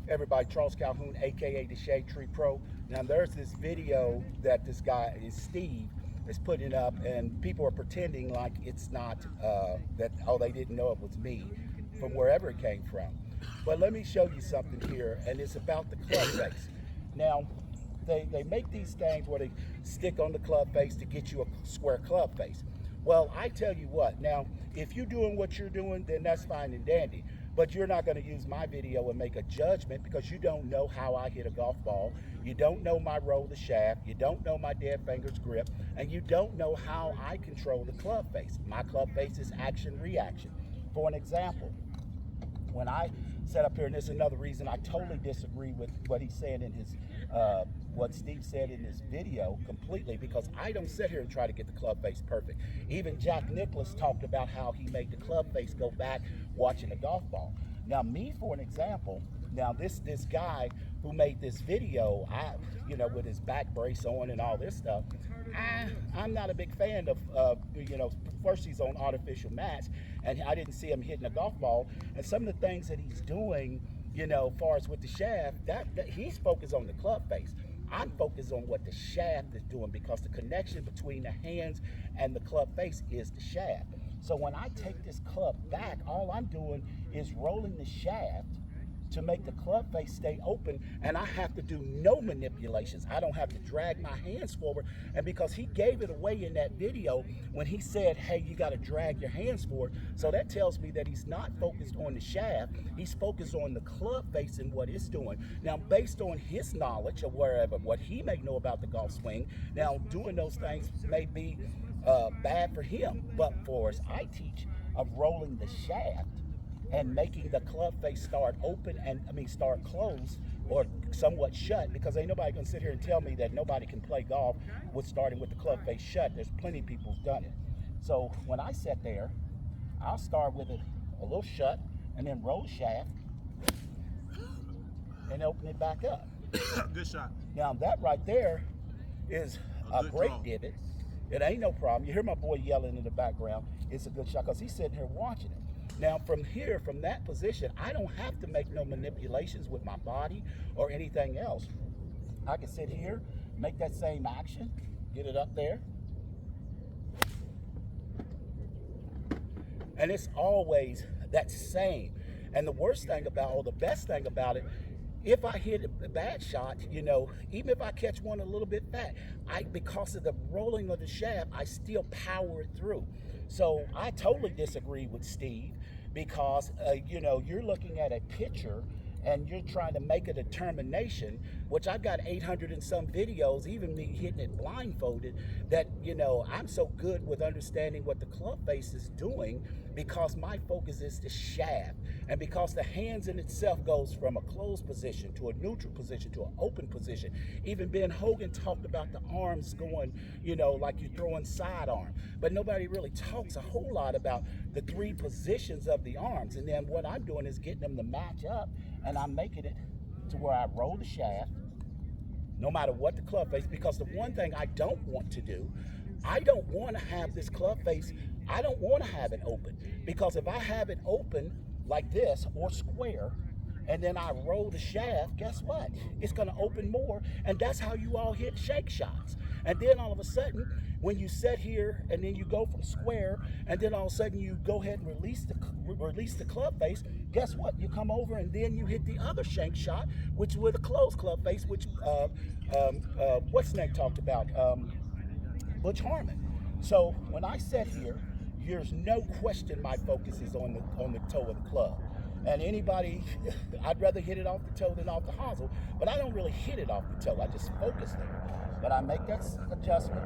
Everybody, Charles Calhoun, aka the Shade Tree Pro. Now there's this video that this guy is Steve is putting up, and people are pretending like it's not that, oh, they didn't know it was me from wherever it came from. But let me show you something here, and it's about the club face. Now they make these things where they stick on the club face to get you a square club face. Well, I tell you what, now if you're doing what you're doing, then that's fine and dandy. But you're not going to use my video and make a judgment because you don't know how I hit a golf ball. You don't know my roll the shaft. You don't know my dead fingers grip. And you don't know how I control the club face. My club face is action reaction. For an example, when I set up here, and this is another reason I totally disagree with what he's saying in his, what Steve said in his video completely, because I don't sit here and try to get the club face perfect. Even Jack Nicklaus talked about how he made the club face go back watching a golf ball. Now me, for an example, now this guy who made this video, with his back brace on and all this stuff, I'm not a big fan of, first he's on artificial mats, and I didn't see him hitting a golf ball, and some of the things that he's doing, as far as with the shaft, that he's focused on the club face. I'm focused on what the shaft is doing, because the connection between the hands and the club face is the shaft. So when I take this club back, all I'm doing is rolling the shaft to make the club face stay open, and I have to do no manipulations. I don't have to drag my hands forward. And because he gave it away in that video when he said, hey, you got to drag your hands forward, so that tells me that he's not focused on the shaft, he's focused on the club face and what it's doing. Now, based on his knowledge or wherever, what he may know about the golf swing, now doing those things may be bad for him, but for us, I teach of rolling the shaft and making the club face start open and start closed or somewhat shut, because ain't nobody gonna sit here and tell me that nobody can play golf with starting with the club face shut. There's plenty of people who've done it. So when I sit there, I'll start with it a little shut and then roll the shaft and open it back up. Good shot. Now that right there is a great draw. divot. It ain't no problem. You hear my boy yelling in the background. It's a good shot because he's sitting here watching it. Now from here, from that position, I don't have to make no manipulations with my body or anything else. I can sit here, make that same action, get it up there. And it's always that same. And the worst thing about, or the best thing about it, if I hit a bad shot, even if I catch one a little bit back, because of the rolling of the shaft, I still power it through. So I totally disagree with Steve, because you're looking at a picture and you're trying to make a determination, which I've got 800 and some videos, even me hitting it blindfolded, that I'm so good with understanding what the club face is doing, because my focus is the shaft, and because the hands in itself goes from a closed position to a neutral position to an open position. Even Ben Hogan talked about the arms going, like you're throwing sidearm, but nobody really talks a whole lot about the three positions of the arms. And then what I'm doing is getting them to match up, and I'm making it to where I roll the shaft no matter what the club face, because the one thing I don't want to do, I don't want to have this club face, I don't want to have it open, because if I have it open like this or square and then I roll the shaft, guess what? It's going to open more, and that's how you all hit shake shots. And then all of a sudden, when you sit here and then you go from square, and then all of a sudden you go ahead and release the club face, guess what? You come over and then you hit the other shank shot, which with a closed club face, which what's Snake talked about, Butch Harmon. So when I sit here, there's no question my focus is on the toe of the club. And anybody, I'd rather hit it off the toe than off the hosel, but I don't really hit it off the toe. I just focus there. But I make that adjustment,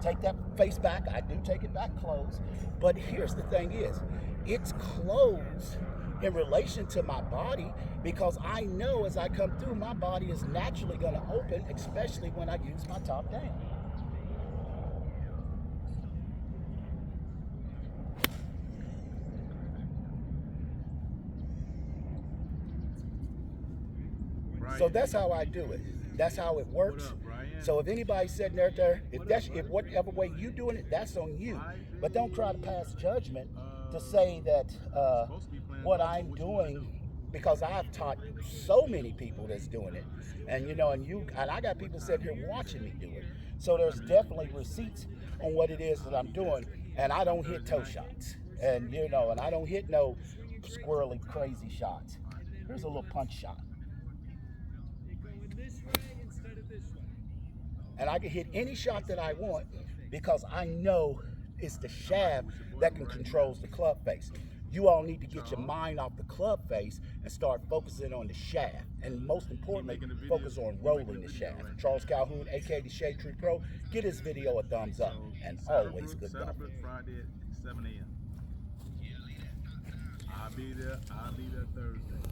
take that face back. I do take it back closed. But here's the thing is, it's closed in relation to my body, because I know as I come through, my body is naturally going to open, especially when I use my top down. So that's how I do it. That's how it works. So if anybody's sitting there, if whatever way you doing it, that's on you. But don't try to pass judgment to say that what I'm doing because I've taught so many people that's doing it, and and I got people sitting here watching me do it. So there's definitely receipts on what it is that I'm doing, and I don't hit toe shots, and and I don't hit no squirrely crazy shots. Here's a little punch shot, and I can hit any shot that I want because I know it's the shaft that can controls the club face. You all need to get your mind off the club face and start focusing on the shaft. And most importantly, focus on rolling the shaft. Charles Calhoun, aka the Shade Tree Pro, get this video a thumbs up. And always good golf. Friday at 7 a.m. I'll be there Thursday.